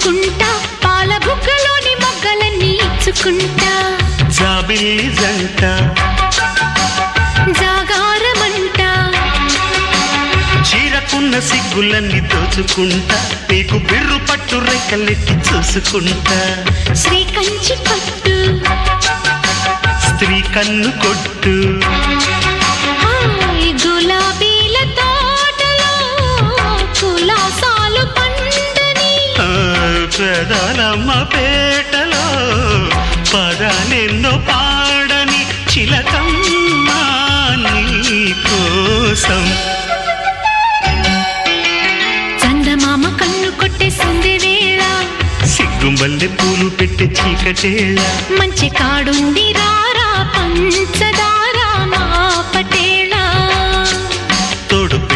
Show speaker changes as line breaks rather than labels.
పంచుకుంటా పాల బుగ్గలోని మొగ్గలన్నీ ఇచ్చుకుంటా
జాబిల్లి జంట
జాగారమంట
చీరకున్న సిగ్గులన్నీ దోచుకుంటా నీకు బిర్రు పట్టు రెక్కలెట్టి చూసుకుంటా
శ్రీ కంచి పట్టు
స్త్రీ కన్ను కొట్టు
గులాబీల తోటలో కులాసాలు పండని
పెదాలమ్మ పేటలో పదాలెన్నో పాడని చిలకమ్మ నీ కోసం
చందమామ కన్ను కొట్టే సంధి వేళ
సిగ్గుంబల్లె పూలు పెట్టే చీకటేళ
మంచి కాడుంది రారా పంచ